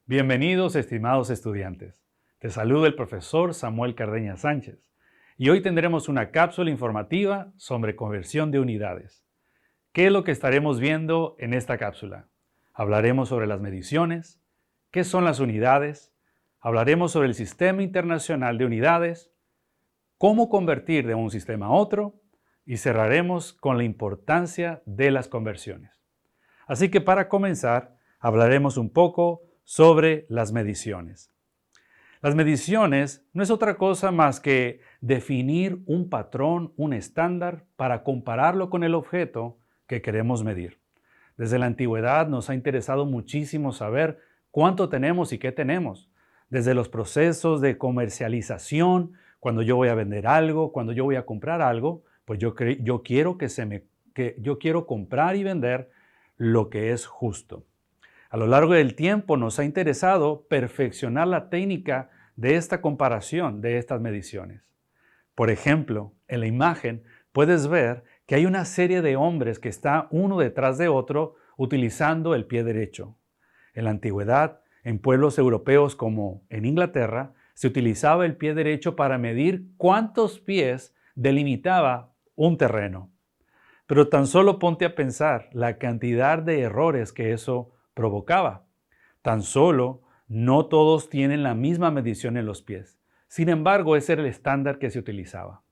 Bienvenidos, estimados estudiantes. Te saluda el profesor Samuel Cardeña Sánchez y hoy tendremos una cápsula informativa sobre conversión de unidades. ¿Qué es lo que estaremos viendo en esta cápsula? Hablaremos sobre las mediciones, qué son las unidades, hablaremos sobre el Sistema Internacional de Unidades, cómo convertir de un sistema a otro y cerraremos con la importancia de las conversiones. Así que para comenzar, hablaremos un poco sobre las mediciones. Las mediciones no es otra cosa más que definir un patrón, un estándar, para compararlo con el objeto que queremos medir. Desde la antigüedad nos ha interesado muchísimo saber cuánto tenemos y qué tenemos. Desde los procesos de comercialización, cuando yo voy a vender algo, cuando yo voy a comprar algo, pues yo quiero yo quiero comprar y vender lo que es justo. A lo largo del tiempo nos ha interesado perfeccionar la técnica de esta comparación, de estas mediciones. Por ejemplo, en la imagen puedes ver que hay una serie de hombres que están uno detrás de otro utilizando el pie derecho. En la antigüedad, en pueblos europeos como en Inglaterra, se utilizaba el pie derecho para medir cuántos pies delimitaba un terreno. Pero tan solo ponte a pensar la cantidad de errores que eso provocaba. Tan solo no todos tienen la misma medición en los pies. Sin embargo, ese era el estándar que se utilizaba.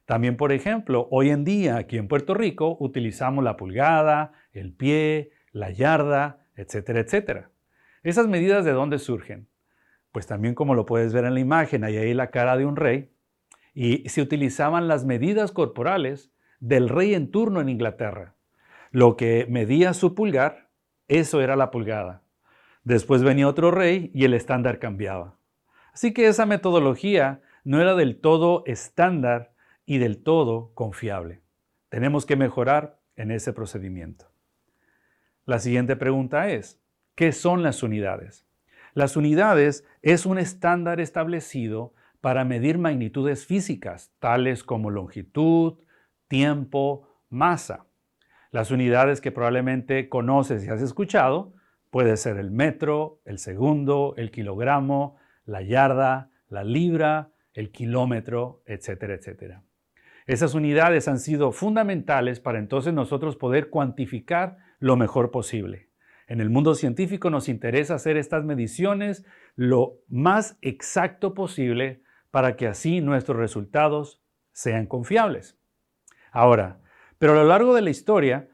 También, por ejemplo, hoy en día aquí en Puerto Rico utilizamos la pulgada, el pie, la yarda, etcétera, etcétera. ¿Esas medidas de dónde surgen? Pues también como lo puedes ver en la imagen, hay ahí la cara de un rey y se utilizaban las medidas corporales del rey en turno en Inglaterra. Lo que medía su pulgar, eso era la pulgada. Después venía otro rey y el estándar cambiaba. Así que esa metodología no era del todo estándar y del todo confiable. Tenemos que mejorar en ese procedimiento. La siguiente pregunta es, ¿qué son las unidades? Las unidades es un estándar establecido para medir magnitudes físicas, tales como longitud, tiempo, masa. Las unidades que probablemente conoces y has escuchado puede ser el metro, el segundo, el kilogramo, la yarda, la libra, el kilómetro, etcétera, etcétera. Esas unidades han sido fundamentales para entonces nosotros poder cuantificar lo mejor posible. En el mundo científico nos interesa hacer estas mediciones lo más exacto posible para que así nuestros resultados sean confiables. Ahora, pero a lo largo de la historia,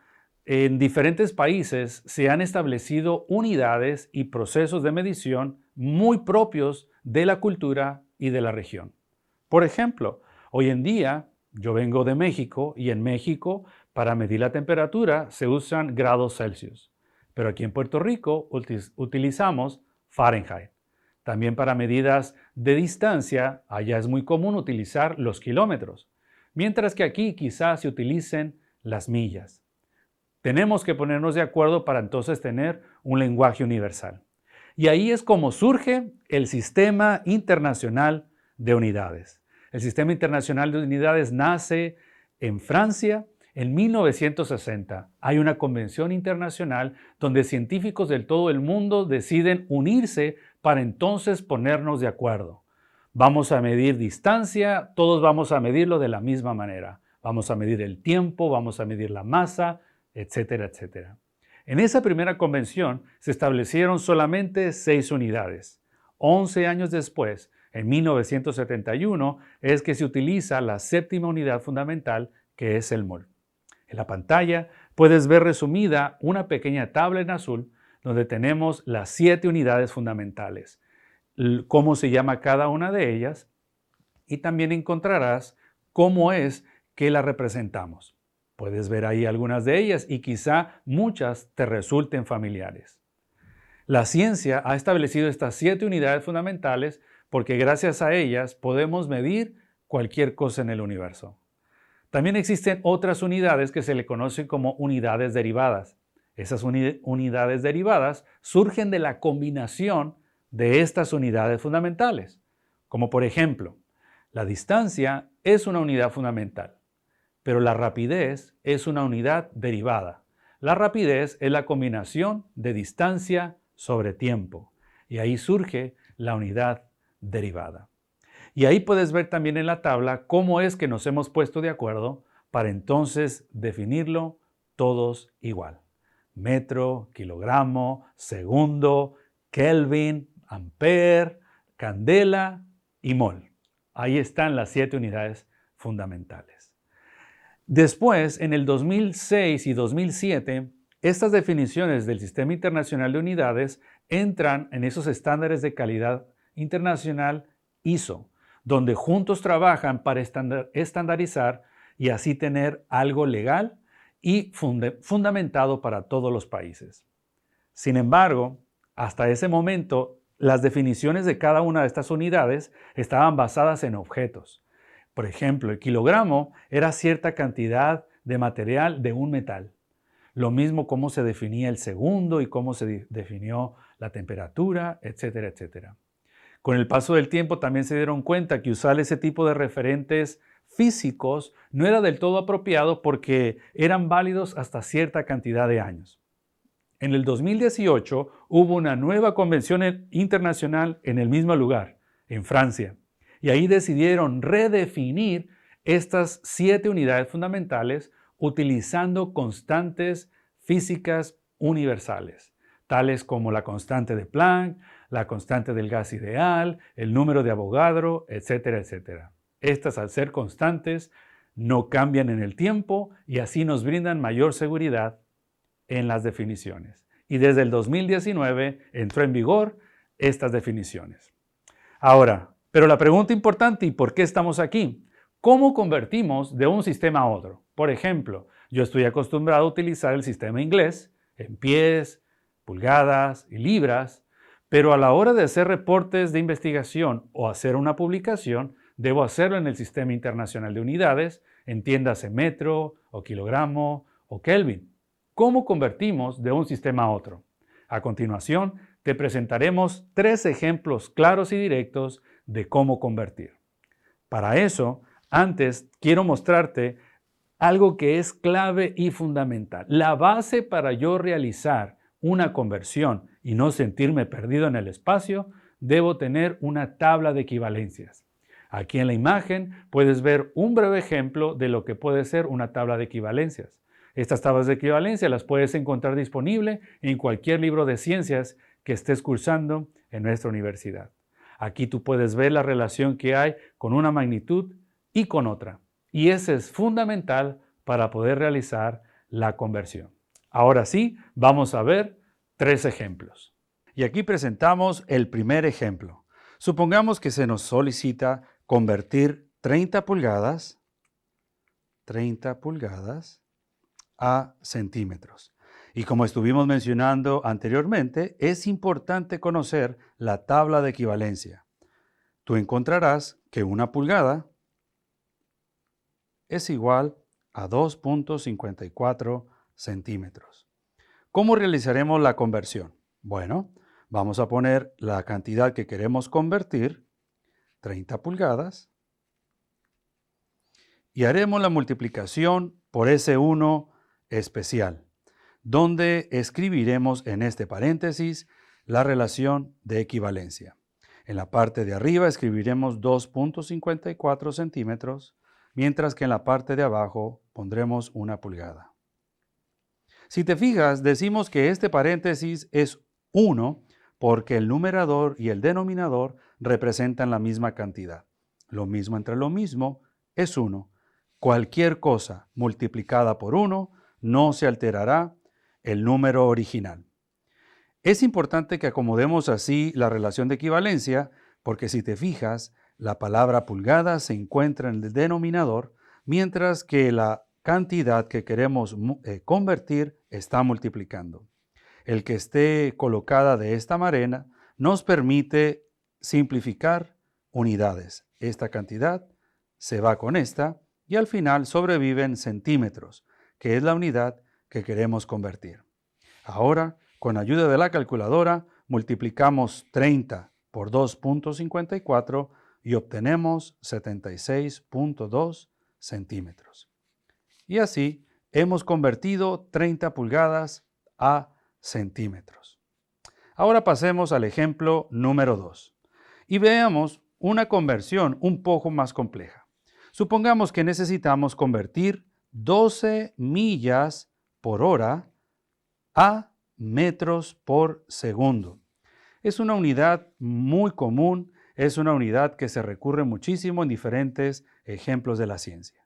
en diferentes países se han establecido unidades y procesos de medición muy propios de la cultura y de la región. Por ejemplo, hoy en día yo vengo de México y en México para medir la temperatura se usan grados Celsius, pero aquí en Puerto Rico utilizamos Fahrenheit. También para medidas de distancia, allá es muy común utilizar los kilómetros, mientras que aquí quizás se utilicen las millas. Tenemos que ponernos de acuerdo para entonces tener un lenguaje universal. Y ahí es como surge el Sistema Internacional de Unidades. El Sistema Internacional de Unidades nace en Francia en 1960. Hay una convención internacional donde científicos de todo el mundo deciden unirse para entonces ponernos de acuerdo. Vamos a medir distancia, todos vamos a medirlo de la misma manera. Vamos a medir el tiempo, vamos a medir la masa, etcétera, etcétera. En esa primera convención se establecieron solamente 6 unidades. 11 años después, en 1971, es que se utiliza la séptima unidad fundamental, que es el mol. En la pantalla puedes ver resumida una pequeña tabla en azul donde tenemos las 7 unidades fundamentales, cómo se llama cada una de ellas y también encontrarás cómo es que la representamos. Puedes ver ahí algunas de ellas y quizá muchas te resulten familiares. La ciencia ha establecido estas 7 unidades fundamentales porque gracias a ellas podemos medir cualquier cosa en el universo. También existen otras unidades que se le conocen como unidades derivadas. Esas unidades derivadas surgen de la combinación de estas unidades fundamentales, como por ejemplo, la distancia es una unidad fundamental, pero la rapidez es una unidad derivada. La rapidez es la combinación de distancia sobre tiempo y ahí surge la unidad derivada. Y ahí puedes ver también en la tabla cómo es que nos hemos puesto de acuerdo para entonces definirlo todos igual. Metro, kilogramo, segundo, Kelvin, ampere, candela y mol. Ahí están las 7 unidades fundamentales. Después, en el 2006 y 2007, estas definiciones del Sistema Internacional de Unidades entran en esos estándares de calidad internacional ISO, donde juntos trabajan para estandarizar y así tener algo legal y fundamentado para todos los países. Sin embargo, hasta ese momento, las definiciones de cada una de estas unidades estaban basadas en objetos. Por ejemplo, el kilogramo era cierta cantidad de material de un metal. Lo mismo cómo se definía el segundo y cómo se definió la temperatura, etcétera, etcétera. Con el paso del tiempo también se dieron cuenta que usar ese tipo de referentes físicos no era del todo apropiado porque eran válidos hasta cierta cantidad de años. En el 2018 hubo una nueva convención internacional en el mismo lugar, en Francia, y ahí decidieron redefinir estas 7 unidades fundamentales utilizando constantes físicas universales, tales como la constante de Planck, la constante del gas ideal, el número de Avogadro, etcétera, etcétera. Estas, al ser constantes, no cambian en el tiempo y así nos brindan mayor seguridad en las definiciones. Y desde el 2019 entró en vigor estas definiciones. Ahora, pero la pregunta importante, ¿y por qué estamos aquí? ¿Cómo convertimos de un sistema a otro? Por ejemplo, yo estoy acostumbrado a utilizar el sistema inglés en pies, pulgadas y libras, pero a la hora de hacer reportes de investigación o hacer una publicación, debo hacerlo en el Sistema Internacional de Unidades, entiéndase metro o kilogramo o Kelvin. ¿Cómo convertimos de un sistema a otro? A continuación, te presentaremos 3 ejemplos claros y directos de cómo convertir. Para eso, antes quiero mostrarte algo que es clave y fundamental. La base para yo realizar una conversión y no sentirme perdido en el espacio, debo tener una tabla de equivalencias. Aquí en la imagen puedes ver un breve ejemplo de lo que puede ser una tabla de equivalencias. Estas tablas de equivalencia las puedes encontrar disponible en cualquier libro de ciencias que estés cursando en nuestra universidad. Aquí tú puedes ver la relación que hay con una magnitud y con otra. Y ese es fundamental para poder realizar la conversión. Ahora sí, vamos a ver 3 ejemplos. Y aquí presentamos el primer ejemplo. Supongamos que se nos solicita convertir 30 pulgadas a centímetros. Y como estuvimos mencionando anteriormente, es importante conocer la tabla de equivalencia. Tú encontrarás que una pulgada es igual a 2.54 centímetros. ¿Cómo realizaremos la conversión? Bueno, vamos a poner la cantidad que queremos convertir, 30 pulgadas, y haremos la multiplicación por ese 1 especial, donde escribiremos en este paréntesis la relación de equivalencia. En la parte de arriba escribiremos 2.54 centímetros, mientras que en la parte de abajo pondremos 1 pulgada. Si te fijas, decimos que este paréntesis es 1 porque el numerador y el denominador representan la misma cantidad. Lo mismo entre lo mismo es 1. Cualquier cosa multiplicada por 1 no se alterará el número original. Es importante que acomodemos así la relación de equivalencia porque si te fijas, la palabra pulgada se encuentra en el denominador, mientras que la cantidad que queremos convertir está multiplicando. El que esté colocada de esta manera nos permite simplificar unidades. Esta cantidad se va con esta y al final sobreviven centímetros, que es la unidad que queremos convertir. Ahora, con ayuda de la calculadora, multiplicamos 30 por 2.54 y obtenemos 76.2 centímetros. Y así hemos convertido 30 pulgadas a centímetros. Ahora pasemos al ejemplo número 2 y veamos una conversión un poco más compleja. Supongamos que necesitamos convertir 12 millas por hora a metros por segundo. Es una unidad muy común, es una unidad que se recurre muchísimo en diferentes ejemplos de la ciencia.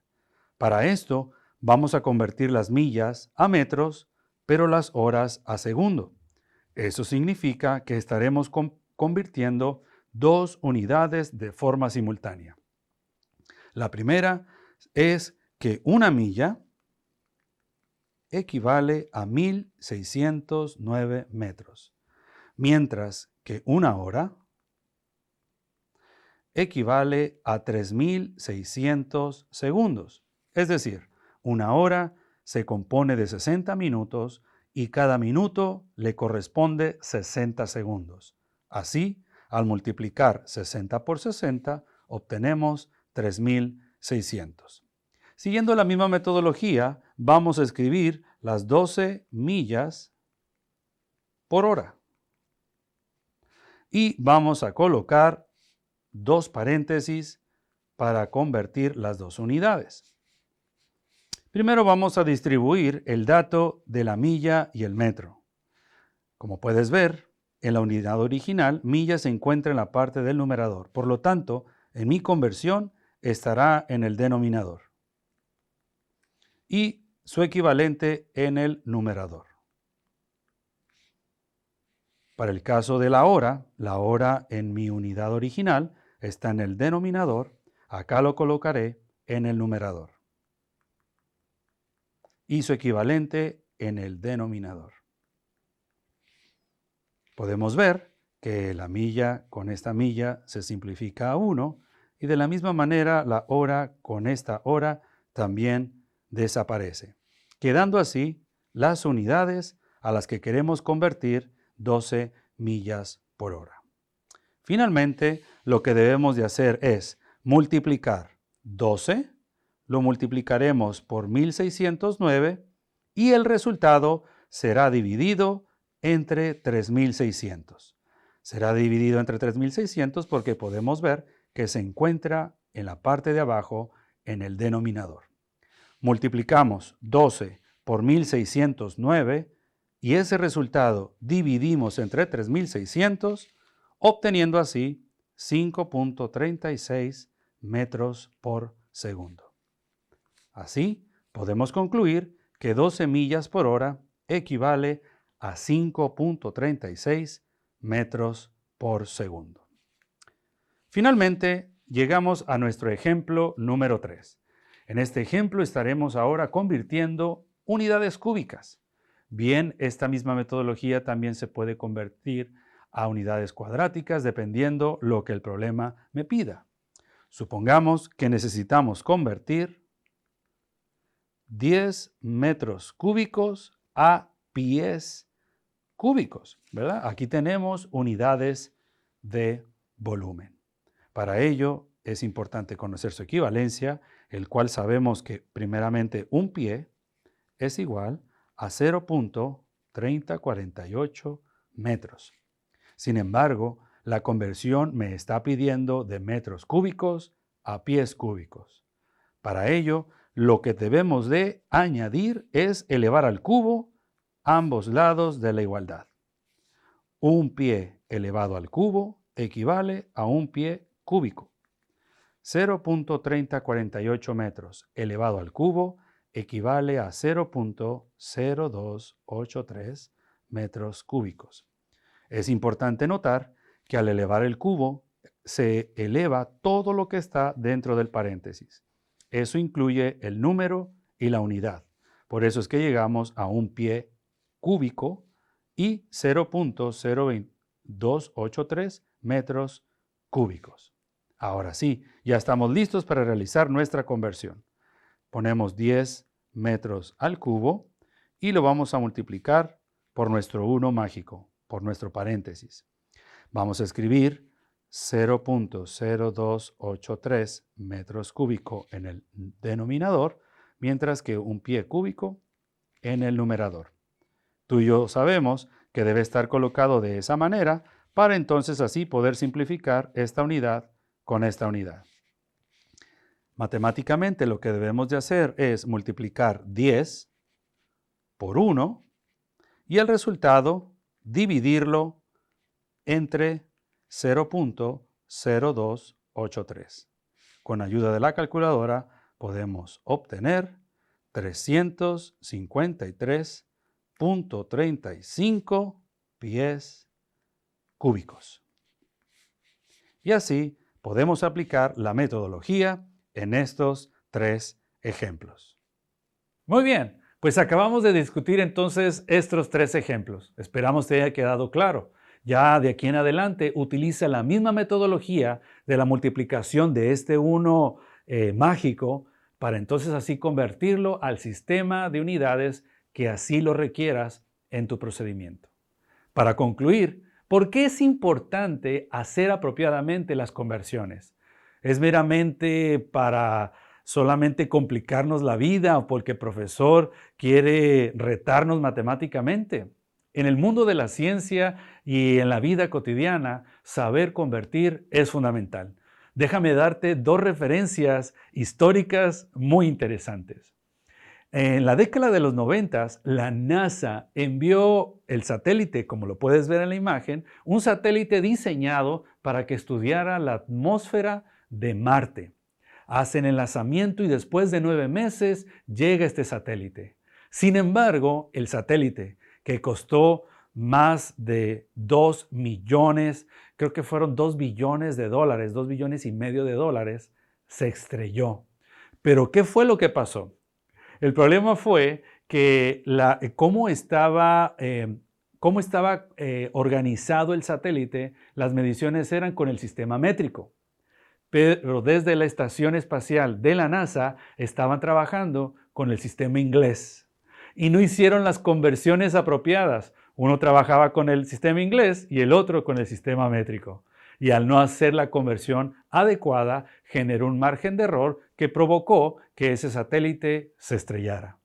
Para esto, vamos a convertir las millas a metros, pero las horas a segundo. Eso significa que estaremos convirtiendo dos unidades de forma simultánea. La primera es que una milla equivale a 1609 metros, mientras que una hora equivale a 3600 segundos. Es decir, una hora se compone de 60 minutos y cada minuto le corresponde 60 segundos. Así, al multiplicar 60 por 60, obtenemos 3600. Siguiendo la misma metodología, vamos a escribir las 12 millas por hora. Y vamos a colocar dos paréntesis para convertir las dos unidades. Primero vamos a distribuir el dato de la milla y el metro. Como puedes ver, en la unidad original, milla se encuentra en la parte del numerador. Por lo tanto, en mi conversión estará en el denominador y su equivalente en el numerador. Para el caso de la hora en mi unidad original está en el denominador, acá lo colocaré en el numerador. Y su equivalente en el denominador. Podemos ver que la milla con esta milla se simplifica a 1 y de la misma manera la hora con esta hora también desaparece, quedando así las unidades a las que queremos convertir 12 millas por hora. Finalmente, lo que debemos de hacer es multiplicar 12, lo multiplicaremos por 1609 y el resultado será dividido entre 3600. Será dividido entre 3600 porque podemos ver que se encuentra en la parte de abajo en el denominador. Multiplicamos 12 por 1609 y ese resultado dividimos entre 3600, obteniendo así 5.36 metros por segundo. Así, podemos concluir que 12 millas por hora equivale a 5.36 metros por segundo. Finalmente, llegamos a nuestro ejemplo número 3. En este ejemplo estaremos ahora convirtiendo unidades cúbicas. Bien, esta misma metodología también se puede convertir a unidades cuadráticas dependiendo lo que el problema me pida. Supongamos que necesitamos convertir 10 metros cúbicos a pies cúbicos, ¿verdad? Aquí tenemos unidades de volumen. Para ello es importante conocer su equivalencia, el cual sabemos que primeramente un pie es igual a 0.3048 metros. Sin embargo, la conversión me está pidiendo de metros cúbicos a pies cúbicos. Para ello, lo que debemos de añadir es elevar al cubo ambos lados de la igualdad. Un pie elevado al cubo equivale a un pie cúbico. 0.3048 metros elevado al cubo equivale a 0.0283 metros cúbicos. Es importante notar que al elevar el cubo se eleva todo lo que está dentro del paréntesis. Eso incluye el número y la unidad. Por eso es que llegamos a un pie cúbico y 0.0283 metros cúbicos. Ahora sí, ya estamos listos para realizar nuestra conversión. Ponemos 10 metros al cubo y lo vamos a multiplicar por nuestro 1 mágico, por nuestro paréntesis. Vamos a escribir 0.0283 metros cúbicos en el denominador, mientras que un pie cúbico en el numerador. Tú y yo sabemos que debe estar colocado de esa manera para entonces así poder simplificar esta unidad con esta unidad. Matemáticamente lo que debemos de hacer es multiplicar 10 por 1 y el resultado dividirlo entre 0.0283. Con ayuda de la calculadora podemos obtener 353.35 pies cúbicos. Y así podemos aplicar la metodología en estos tres ejemplos. Muy bien, pues acabamos de discutir entonces estos tres ejemplos. Esperamos te haya quedado claro. Ya de aquí en adelante utiliza la misma metodología de la multiplicación de este 1 mágico para entonces así convertirlo al sistema de unidades que así lo requieras en tu procedimiento. Para concluir, ¿por qué es importante hacer apropiadamente las conversiones? ¿Es meramente para solamente complicarnos la vida o porque el profesor quiere retarnos matemáticamente? En el mundo de la ciencia y en la vida cotidiana, saber convertir es fundamental. Déjame darte dos referencias históricas muy interesantes. En la década de los 90, la NASA envió el satélite, como lo puedes ver en la imagen, un satélite diseñado para que estudiara la atmósfera de Marte. Hacen el lanzamiento y después de 9 meses llega este satélite. Sin embargo, el satélite, que costó más de 2 millones, creo que fueron 2 billones de dólares, 2 billones y medio de dólares, se estrelló. Pero ¿qué fue lo que pasó? El problema fue que cómo estaba organizado el satélite, las mediciones eran con el sistema métrico. Pero desde la estación espacial de la NASA estaban trabajando con el sistema inglés y no hicieron las conversiones apropiadas. Uno trabajaba con el sistema inglés y el otro con el sistema métrico. Y al no hacer la conversión adecuada, generó un margen de error que provocó que ese satélite se estrellara.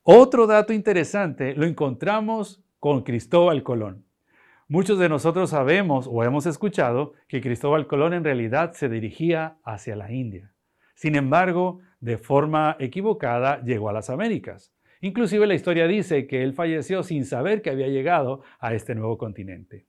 Otro dato interesante lo encontramos con Cristóbal Colón. Muchos de nosotros sabemos o hemos escuchado que Cristóbal Colón en realidad se dirigía hacia la India. Sin embargo, de forma equivocada llegó a las Américas. Inclusive la historia dice que él falleció sin saber que había llegado a este nuevo continente.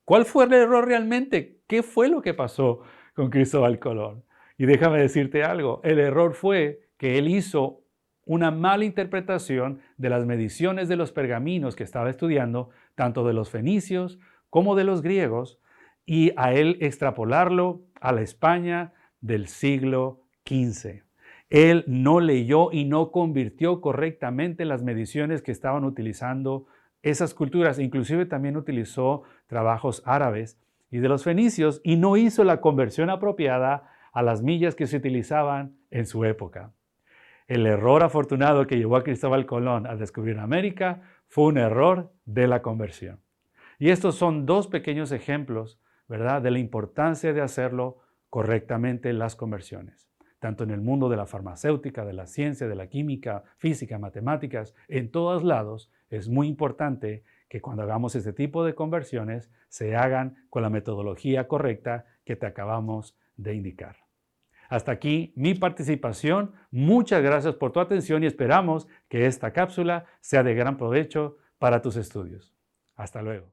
¿Cuál fue el error realmente? ¿Qué fue lo que pasó con Cristóbal Colón? Y déjame decirte algo, el error fue que él hizo una mala interpretación de las mediciones de los pergaminos que estaba estudiando, tanto de los fenicios como de los griegos, y a él extrapolarlo a la España del siglo XV. Él no leyó y no convirtió correctamente las mediciones que estaban utilizando esas culturas. Inclusive también utilizó trabajos árabes y de los fenicios y no hizo la conversión apropiada a las millas que se utilizaban en su época. El error afortunado que llevó a Cristóbal Colón a descubrir América fue un error de la conversión. Y estos son dos pequeños ejemplos, ¿verdad?, de la importancia de hacerlo correctamente las conversiones. Tanto en el mundo de la farmacéutica, de la ciencia, de la química, física, matemáticas, en todos lados es muy importante que cuando hagamos este tipo de conversiones se hagan con la metodología correcta que te acabamos de indicar. Hasta aquí mi participación. Muchas gracias por tu atención y esperamos que esta cápsula sea de gran provecho para tus estudios. Hasta luego.